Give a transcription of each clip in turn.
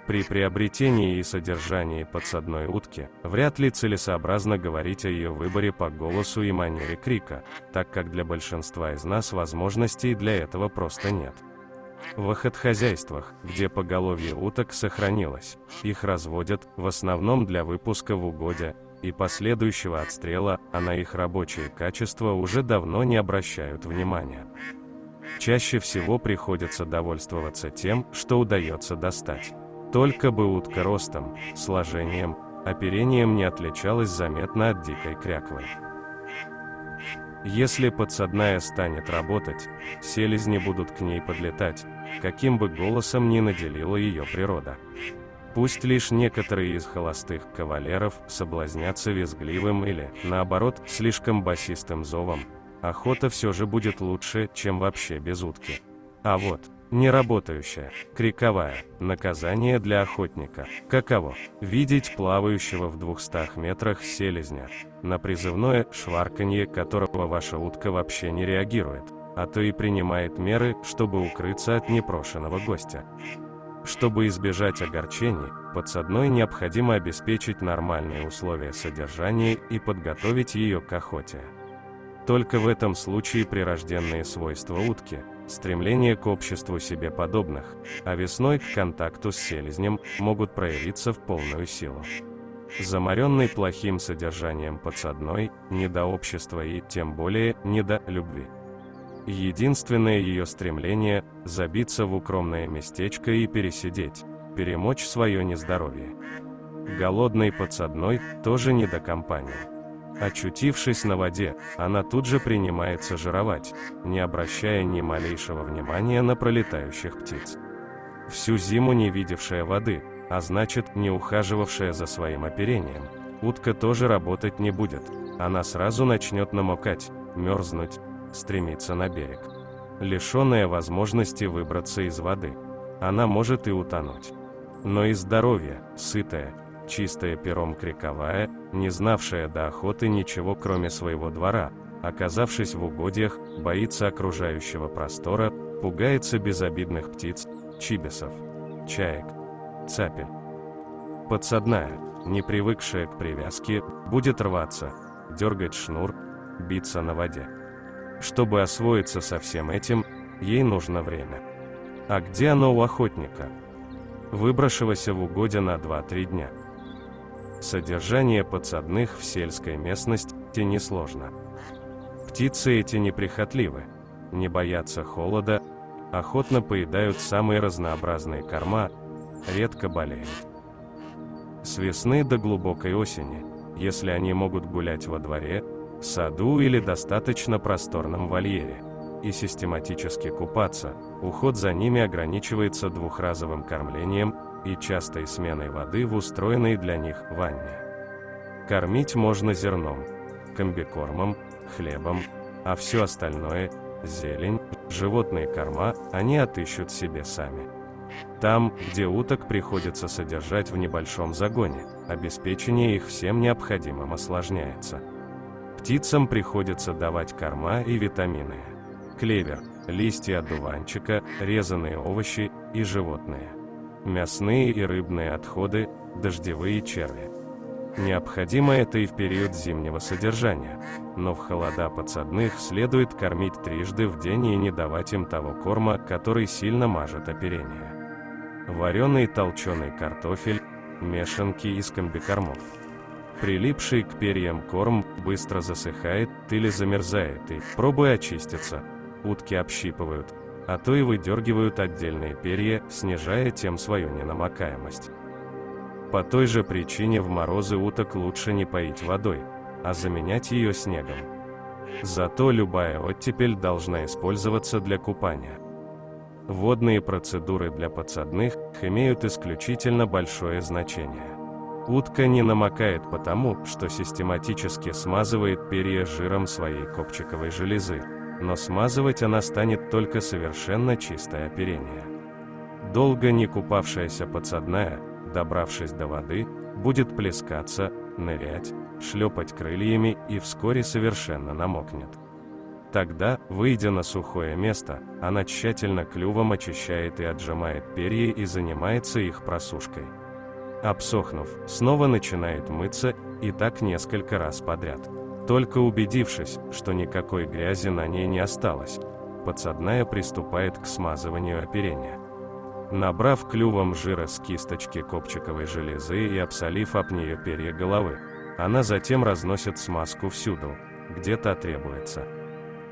При приобретении и содержании подсадной утки, вряд ли целесообразно говорить о ее выборе по голосу и манере крика, так как для большинства из нас возможностей для этого просто нет. В охотхозяйствах, где поголовье уток сохранилось, их разводят, в основном для выпуска в угодья и последующего отстрела, а на их рабочие качества уже давно не обращают внимания. Чаще всего приходится довольствоваться тем, что удается достать. Только бы утка ростом, сложением, оперением не отличалась заметно от дикой кряквы. Если подсадная станет работать, селезни будут к ней подлетать, каким бы голосом ни наделила ее природа. Пусть лишь некоторые из холостых кавалеров соблазнятся визгливым или, наоборот, слишком басистым зовом, охота все же будет лучше, чем вообще без утки. А вот, неработающая, криковая, наказание для охотника. Каково? Видеть плавающего в 200 метрах селезня, на призывное шварканье которого ваша утка вообще не реагирует, а то и принимает меры, чтобы укрыться от непрошенного гостя. Чтобы избежать огорчений, подсадной необходимо обеспечить нормальные условия содержания и подготовить ее к охоте. Только в этом случае прирожденные свойства утки, стремление к обществу себе подобных, а весной к контакту с селезнем, могут проявиться в полную силу. Заморенный плохим содержанием подсадной, не до общества и, тем более, не до любви. Единственное ее стремление – забиться в укромное местечко и пересидеть, перемочь свое нездоровье. Голодный подсадной тоже не до компании. Очутившись на воде, она тут же принимается жировать, не обращая ни малейшего внимания на пролетающих птиц. Всю зиму не видевшая воды, а значит, не ухаживавшая за своим оперением, утка тоже работать не будет, она сразу начнет намокать, мерзнуть, стремиться на берег. Лишенная возможности выбраться из воды, она может и утонуть. Но и здоровье, сытая, чистая пером криковая, не знавшая до охоты ничего кроме своего двора, оказавшись в угодьях, боится окружающего простора, пугается безобидных птиц, чибисов, чаек, цапель. Подсадная, не привыкшая к привязке, будет рваться, дергать шнур, биться на воде. Чтобы освоиться со всем этим, ей нужно время. А где оно у охотника, выбравшегося в угодья на 2-3 дня? Содержание подсадных в сельской местности несложно. Птицы эти неприхотливы, не боятся холода, охотно поедают самые разнообразные корма, редко болеют. С весны до глубокой осени, если они могут гулять во дворе, саду или достаточно просторном вольере, и систематически купаться, уход за ними ограничивается двухразовым кормлением и частой сменой воды в устроенной для них ванне. Кормить можно зерном, комбикормом, хлебом, а все остальное – зелень, животные корма – они отыщут себе сами. Там, где уток приходится содержать в небольшом загоне, обеспечение их всем необходимым осложняется. Птицам приходится давать корма и витамины. Клевер, листья одуванчика, резаные овощи и животные. Мясные и рыбные отходы, дождевые черви. Необходимо это и в период зимнего содержания, но в холода подсадных следует кормить трижды в день и не давать им того корма, который сильно мажет оперение. Вареный толченый картофель, мешанки из комбикормов. Прилипший к перьям корм быстро засыхает или замерзает и, пробуя очиститься, утки общипывают, а то и выдергивают отдельные перья, снижая тем свою ненамокаемость. По той же причине в морозы уток лучше не поить водой, а заменять ее снегом. Зато любая оттепель должна использоваться для купания. Водные процедуры для подсадных имеют исключительно большое значение. Утка не намокает потому, что систематически смазывает перья жиром своей копчиковой железы, но смазывать она станет только совершенно чистое оперение. Долго не купавшаяся подсадная, добравшись до воды, будет плескаться, нырять, шлепать крыльями и вскоре совершенно намокнет. Тогда, выйдя на сухое место, она тщательно клювом очищает и отжимает перья и занимается их просушкой. Обсохнув, снова начинает мыться, и так несколько раз подряд. Только убедившись, что никакой грязи на ней не осталось, подсадная приступает к смазыванию оперения. Набрав клювом жира с кисточки копчиковой железы и обсолив об нее перья головы, она затем разносит смазку всюду, где та требуется.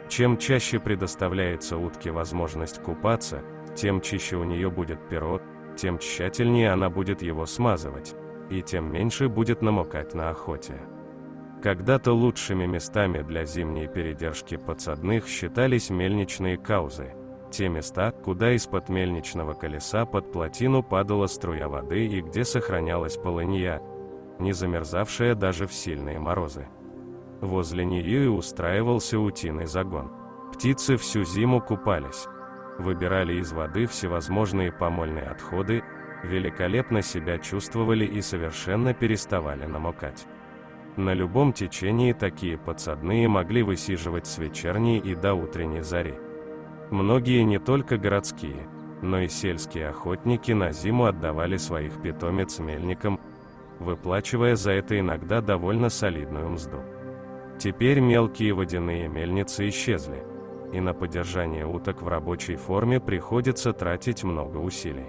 Чем чаще предоставляется утке возможность купаться, тем чище у нее будет перо, тем тщательнее она будет его смазывать, и тем меньше будет намокать на охоте. Когда-то лучшими местами для зимней передержки подсадных считались мельничные каузы, те места, куда из-под мельничного колеса под плотину падала струя воды и где сохранялась полынья, не замерзавшая даже в сильные морозы. Возле нее и устраивался утиный загон. Птицы всю зиму купались, выбирали из воды всевозможные помольные отходы, великолепно себя чувствовали и совершенно переставали намокать. На любом течении такие подсадные могли высиживать с вечерней и до утренней зари. Многие не только городские, но и сельские охотники на зиму отдавали своих питомец мельникам, выплачивая за это иногда довольно солидную мзду. Теперь мелкие водяные мельницы исчезли, и на поддержание уток в рабочей форме приходится тратить много усилий.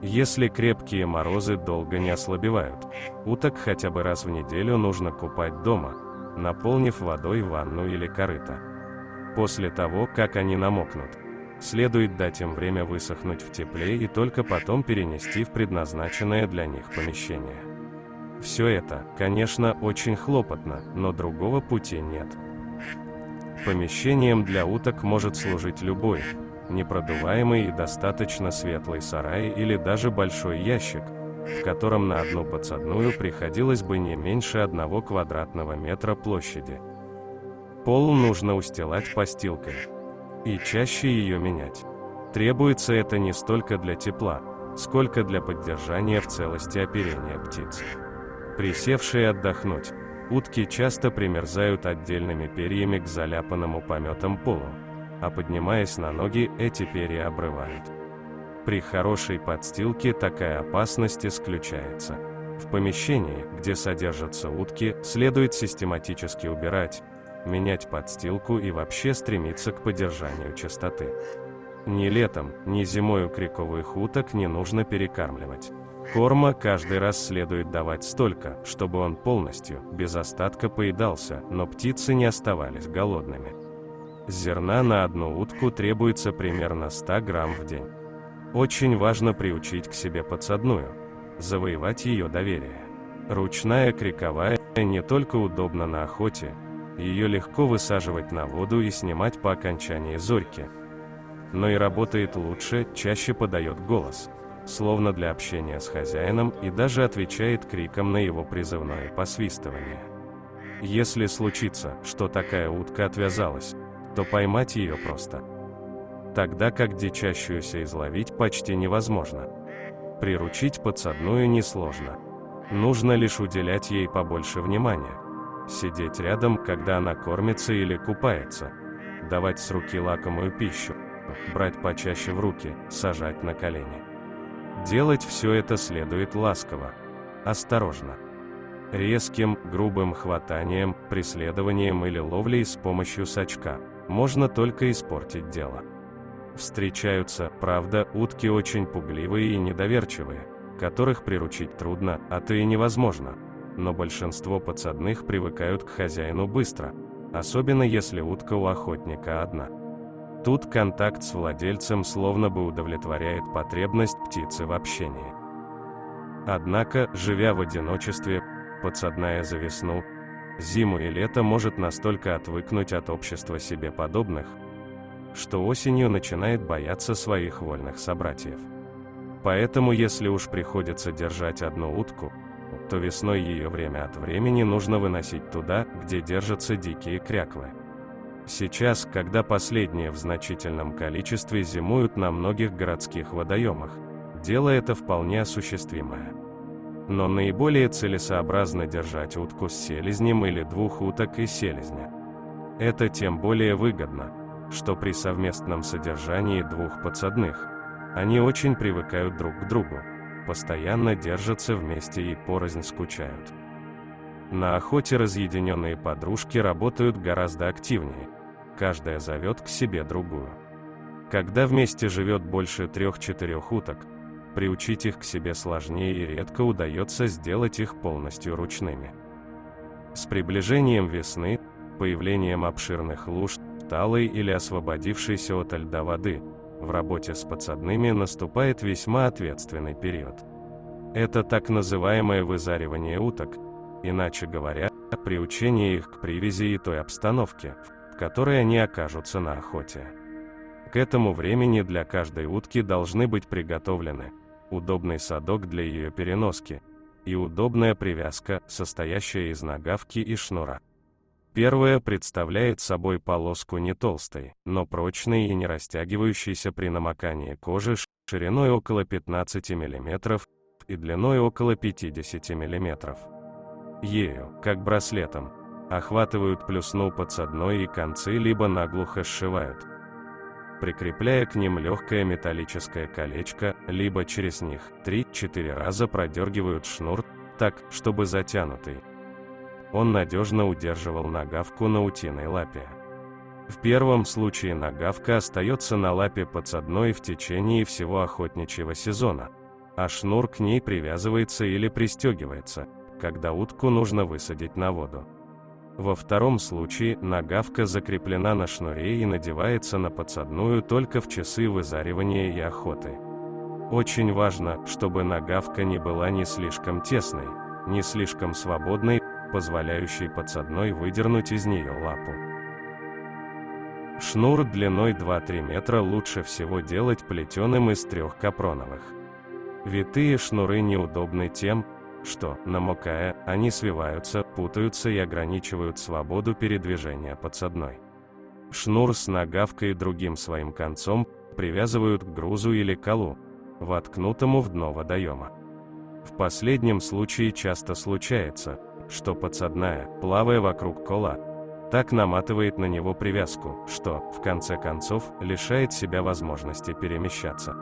Если крепкие морозы долго не ослабевают, уток хотя бы раз в неделю нужно купать дома, наполнив водой ванну или корыто. После того, как они намокнут, следует дать им время высохнуть в тепле и только потом перенести в предназначенное для них помещение. Все это, конечно, очень хлопотно, но другого пути нет. Помещением для уток может служить любой, непродуваемый и достаточно светлый сарай или даже большой ящик, в котором на одну подсадную приходилось бы не меньше 1 квадратного метра площади. Пол нужно устилать постилкой, и чаще ее менять. Требуется это не столько для тепла, сколько для поддержания в целости оперения птиц. Присевшие отдохнуть, утки часто примерзают отдельными перьями к заляпанному пометом полу, а поднимаясь на ноги, эти перья обрывают. При хорошей подстилке такая опасность исключается. В помещении, где содержатся утки, следует систематически убирать, менять подстилку и вообще стремиться к поддержанию чистоты. Ни летом, ни зимой криковых уток не нужно перекармливать. Корма каждый раз следует давать столько, чтобы он полностью, без остатка поедался, но птицы не оставались голодными. Зерна на одну утку требуется примерно 100 грамм в день. Очень важно приучить к себе подсадную, завоевать ее доверие. Ручная криковая не только удобна на охоте, ее легко высаживать на воду и снимать по окончании зорьки, но и работает лучше, чаще подает голос, словно для общения с хозяином, и даже отвечает криком на его призывное посвистывание. Если случится, что такая утка отвязалась, то поймать ее просто. Тогда как дичащуюся изловить почти невозможно. Приручить подсадную несложно. Нужно лишь уделять ей побольше внимания. Сидеть рядом, когда она кормится или купается. Давать с руки лакомую пищу. Брать почаще в руки, сажать на колени. Делать все это следует ласково, осторожно. Резким, грубым хватанием, преследованием или ловлей с помощью сачка можно только испортить дело. Встречаются, правда, утки очень пугливые и недоверчивые, которых приручить трудно, а то и невозможно, но большинство подсадных привыкают к хозяину быстро, особенно если утка у охотника одна. Тут контакт с владельцем словно бы удовлетворяет потребность птицы в общении. Однако, живя в одиночестве, подсадная за весну, зиму и лето может настолько отвыкнуть от общества себе подобных, что осенью начинает бояться своих вольных собратьев. Поэтому, если уж приходится держать одну утку, то весной ее время от времени нужно выносить туда, где держатся дикие кряквы. Сейчас, когда последние в значительном количестве зимуют на многих городских водоемах, дело это вполне осуществимое. Но наиболее целесообразно держать утку с селезнем или 2 уток и селезня. Это тем более выгодно, что при совместном содержании двух подсадных они очень привыкают друг к другу, постоянно держатся вместе и порознь скучают. На охоте разъединенные подружки работают гораздо активнее, каждая зовет к себе другую. Когда вместе живет больше 3-4 уток, приучить их к себе сложнее и редко удается сделать их полностью ручными. С приближением весны, появлением обширных луж, талой или освободившейся от льда воды, в работе с подсадными наступает весьма ответственный период. Это так называемое вызаривание уток, иначе говоря, приучение их к привязи и той обстановке, в которой они окажутся на охоте. К этому времени для каждой утки должны быть приготовлены удобный садок для ее переноски и удобная привязка, состоящая из нагавки и шнура. Первая представляет собой полоску не толстой, но прочной и не растягивающейся при намокании кожи шириной около 15 мм и длиной около 50 мм. Ею, как браслетом, охватывают плюсну подсадной и концы либо наглухо сшивают, прикрепляя к ним легкое металлическое колечко, либо через них 3-4 раза продергивают шнур, так, чтобы затянутый он надежно удерживал нагавку на утиной лапе. В первом случае нагавка остается на лапе подсадной в течение всего охотничьего сезона, а шнур к ней привязывается или пристегивается, когда утку нужно высадить на воду. Во втором случае нагавка закреплена на шнуре и надевается на подсадную только в часы вызаривания и охоты. Очень важно, чтобы нагавка не была ни слишком тесной, ни слишком свободной, позволяющей подсадной выдернуть из нее лапу. Шнур длиной 2-3 метра лучше всего делать плетеным из 3 капроновых. Витые шнуры неудобны тем, что, намокая, они свиваются, путаются и ограничивают свободу передвижения подсадной. Шнур с нагавкой и другим своим концом привязывают к грузу или колу, воткнутому в дно водоема. В последнем случае часто случается, что подсадная, плавая вокруг кола, так наматывает на него привязку, что, в конце концов, лишает себя возможности перемещаться.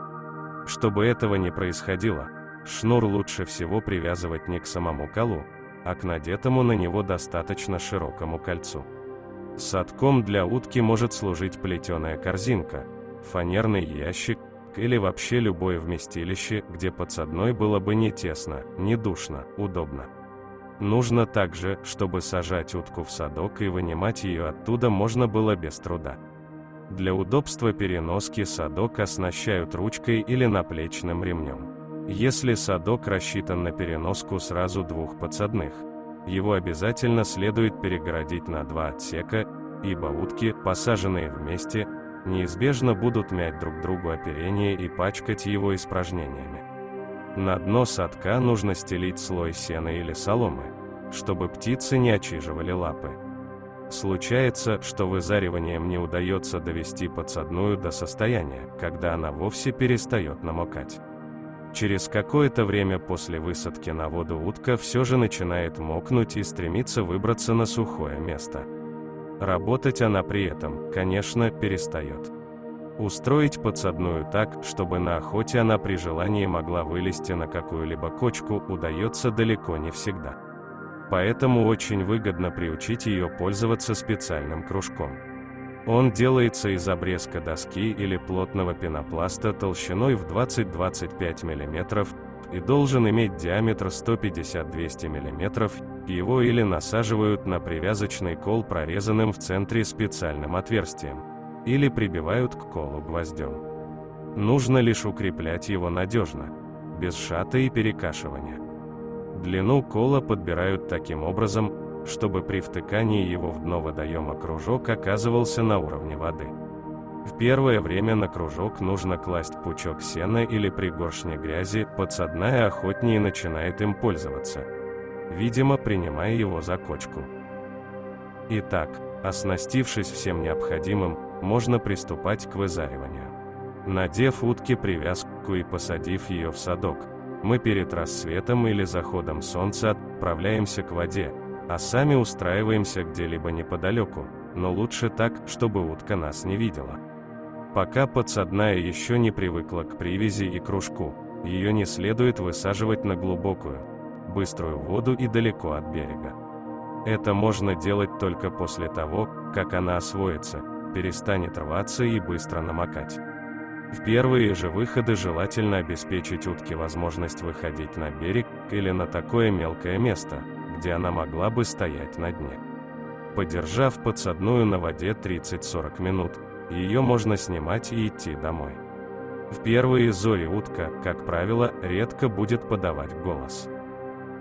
Чтобы этого не происходило, шнур лучше всего привязывать не к самому колу, а к надетому на него достаточно широкому кольцу. Садком для утки может служить плетеная корзинка, фанерный ящик или вообще любое вместилище, где подсадной было бы не тесно, не душно, удобно. Нужно также, чтобы сажать утку в садок и вынимать ее оттуда можно было без труда. Для удобства переноски садок оснащают ручкой или наплечным ремнем. Если садок рассчитан на переноску сразу 2 подсадных, его обязательно следует перегородить на 2 отсека, ибо утки, посаженные вместе, неизбежно будут мять друг другу оперение и пачкать его испражнениями. На дно садка нужно стелить слой сена или соломы, чтобы птицы не очиживали лапы. Случается, что вызариванием не удается довести подсадную до состояния, когда она вовсе перестает намокать. Через какое-то время после высадки на воду утка все же начинает мокнуть и стремится выбраться на сухое место. Работать она при этом, конечно, перестает. Устроить подсадную так, чтобы на охоте она при желании могла вылезти на какую-либо кочку, удается далеко не всегда. Поэтому очень выгодно приучить ее пользоваться специальным кружком. Он делается из обрезка доски или плотного пенопласта толщиной в 20-25 мм и должен иметь диаметр 150-200 мм, его или насаживают на привязочный кол прорезанным в центре специальным отверстием, или прибивают к колу гвоздем. Нужно лишь укреплять его надежно, без шата и перекашивания. Длину кола подбирают таким образом, чтобы при втыкании его в дно водоема кружок оказывался на уровне воды. В первое время на кружок нужно класть пучок сена или пригоршни грязи, подсадная охотнее начинает им пользоваться, видимо, принимая его за кочку. Итак, оснастившись всем необходимым, можно приступать к вызариванию. Надев утке привязку и посадив ее в садок, мы перед рассветом или заходом солнца отправляемся к воде, а сами устраиваемся где-либо неподалеку, но лучше так, чтобы утка нас не видела. Пока подсадная еще не привыкла к привязи и кружку, ее не следует высаживать на глубокую, быструю воду и далеко от берега. Это можно делать только после того, как она освоится, перестанет рваться и быстро намокать. В первые же выходы желательно обеспечить утке возможность выходить на берег или на такое мелкое место, где она могла бы стоять на дне. Подержав подсадную на воде 30-40 минут, ее можно снимать и идти домой. В первые зори утка, как правило, редко будет подавать голос.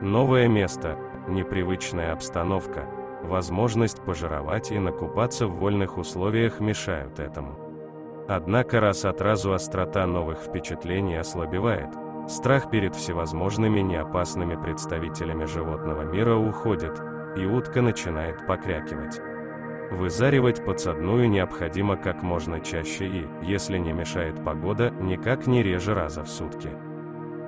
Новое место, непривычная обстановка, возможность пожировать и накупаться в вольных условиях мешают этому. Однако раз от разу острота новых впечатлений ослабевает, страх перед всевозможными неопасными представителями животного мира уходит, и утка начинает покрякивать. Вызаривать подсадную необходимо как можно чаще и, если не мешает погода, никак не реже раза в сутки.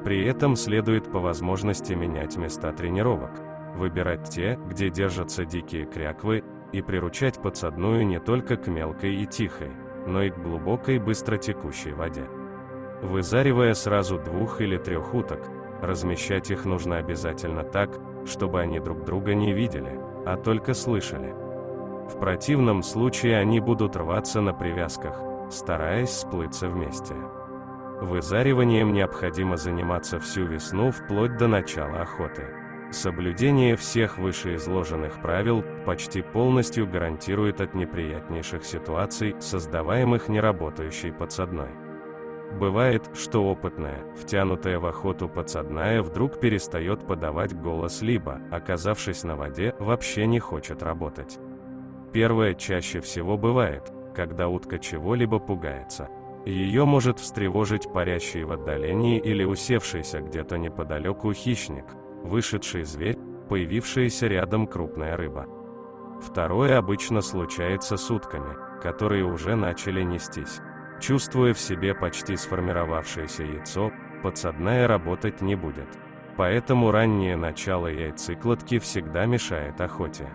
При этом следует по возможности менять места тренировок, выбирать те, где держатся дикие кряквы, и приручать подсадную не только к мелкой и тихой, но и к глубокой быстротекущей воде. Вызаривая сразу 2 или 3 уток, размещать их нужно обязательно так, чтобы они друг друга не видели, а только слышали. В противном случае они будут рваться на привязках, стараясь сплыться вместе. Вызариванием необходимо заниматься всю весну вплоть до начала охоты. Соблюдение всех вышеизложенных правил почти полностью гарантирует от неприятнейших ситуаций, создаваемых неработающей подсадной. Бывает, что опытная, втянутая в охоту подсадная вдруг перестает подавать голос либо, оказавшись на воде, вообще не хочет работать. Первое чаще всего бывает, когда утка чего-либо пугается. Ее может встревожить парящий в отдалении или усевшийся где-то неподалеку хищник, вышедший зверь, появившаяся рядом крупная рыба. Второе обычно случается с утками, которые уже начали нестись. Чувствуя в себе почти сформировавшееся яйцо, подсадная работать не будет. Поэтому раннее начало яйцекладки всегда мешает охоте.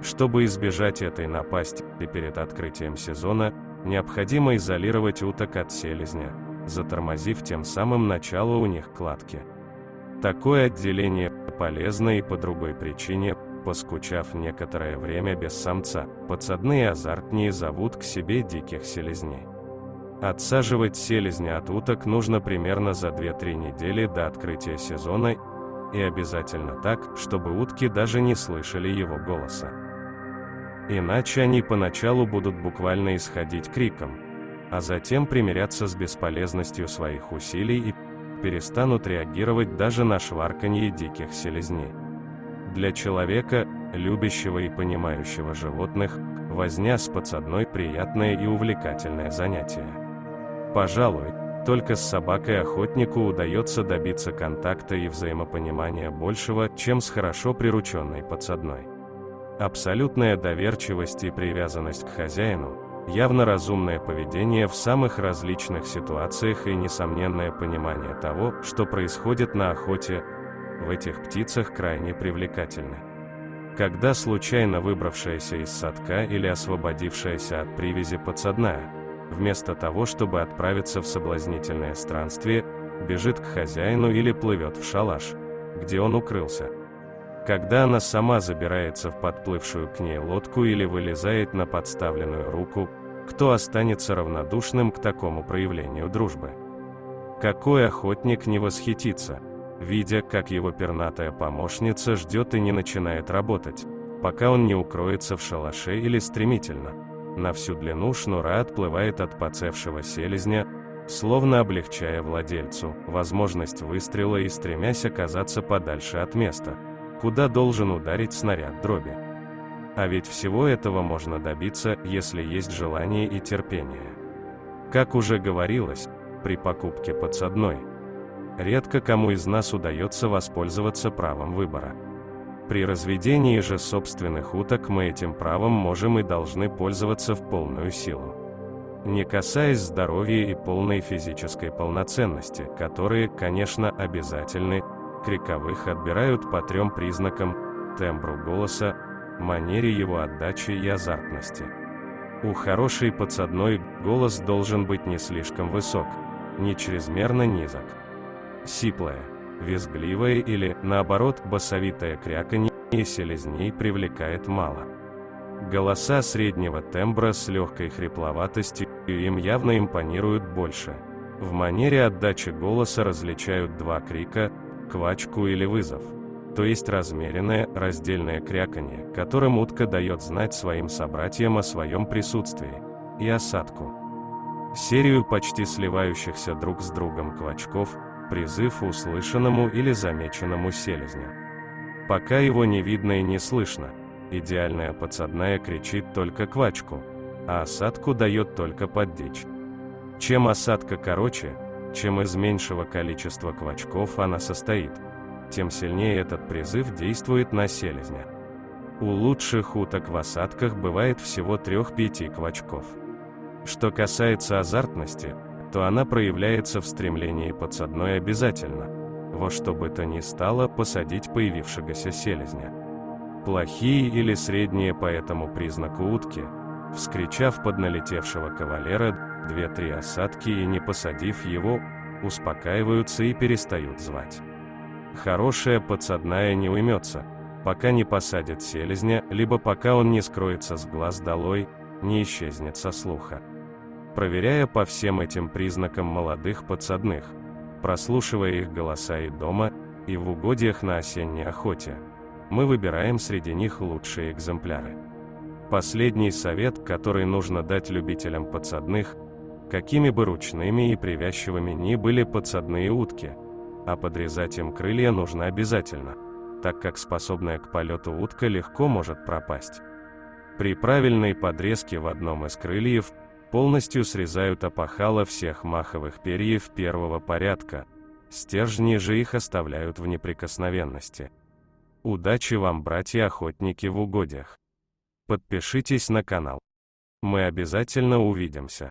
Чтобы избежать этой напасти перед открытием сезона, необходимо изолировать уток от селезня, затормозив тем самым начало у них кладки. Такое отделение полезно и по другой причине. Поскучав некоторое время без самца, подсадные азартнее зовут к себе диких селезней. Отсаживать селезня от уток нужно примерно за 2-3 недели до открытия сезона, и обязательно так, чтобы утки даже не слышали его голоса. Иначе они поначалу будут буквально исходить криком, а затем примиряться с бесполезностью своих усилий и перестанут реагировать даже на шварканье диких селезней. Для человека, любящего и понимающего животных, возня с подсадной приятное и увлекательное занятие. Пожалуй, только с собакой охотнику удается добиться контакта и взаимопонимания большего, чем с хорошо прирученной подсадной. Абсолютная доверчивость и привязанность к хозяину, явно разумное поведение в самых различных ситуациях и несомненное понимание того, что происходит на охоте, в этих птицах крайне привлекательны. Когда случайно выбравшаяся из садка или освободившаяся от привязи подсадная, вместо того, чтобы отправиться в соблазнительное странствие, бежит к хозяину или плывет в шалаш, где он укрылся. Когда она сама забирается в подплывшую к ней лодку или вылезает на подставленную руку, кто останется равнодушным к такому проявлению дружбы? Какой охотник не восхитится, видя, как его пернатая помощница ждет и не начинает работать, пока он не укроется в шалаше или стремительно, на всю длину шнура отплывает от поцевшего селезня, словно облегчая владельцу возможность выстрела и стремясь оказаться подальше от места, куда должен ударить снаряд дроби. А ведь всего этого можно добиться, если есть желание и терпение. Как уже говорилось, при покупке подсадной, редко кому из нас удается воспользоваться правом выбора. При разведении же собственных уток мы этим правом можем и должны пользоваться в полную силу. Не касаясь здоровья и полной физической полноценности, которые, конечно, обязательны, криковых отбирают по 3 признакам: тембру голоса, манере его отдачи и азартности. У хорошей подсадной голос должен быть не слишком высок, не чрезмерно низок. Сиплое, визгливое или, наоборот, басовитое кряканье селезней привлекает мало. Голоса среднего тембра с легкой хрипловатостью им явно импонируют больше. В манере отдачи голоса различают два крика, квачку или вызов, то есть размеренное, раздельное кряканье, которым утка дает знать своим собратьям о своем присутствии, и осадку. Серию почти сливающихся друг с другом квачков, призыв услышанному или замеченному селезню. Пока его не видно и не слышно, идеальная подсадная кричит только квачку, а осадку дает только поддичь. Чем осадка короче, чем из меньшего количества квачков она состоит, тем сильнее этот призыв действует на селезня. У лучших уток в осадках бывает всего 3-5 квачков. Что касается азартности, то она проявляется в стремлении подсадной обязательно, во что бы то ни стало посадить появившегося селезня. Плохие или средние по этому признаку утки, вскричав под налетевшего кавалера 2-3 осадки и не посадив его, успокаиваются и перестают звать. Хорошая подсадная не уймется, пока не посадит селезня, либо пока он не скроется с глаз долой, не исчезнет со слуха. Проверяя по всем этим признакам молодых подсадных, прослушивая их голоса и дома, и в угодьях на осенней охоте, мы выбираем среди них лучшие экземпляры. Последний совет, который нужно дать любителям подсадных: какими бы ручными и привязчивыми ни были подсадные утки, а подрезать им крылья нужно обязательно, так как способная к полету утка легко может пропасть. При правильной подрезке в одном из крыльев полностью срезают опахало всех маховых перьев первого порядка, стержни же их оставляют в неприкосновенности. Удачи вам, братья-охотники в угодьях! Подпишитесь на канал. Мы обязательно увидимся.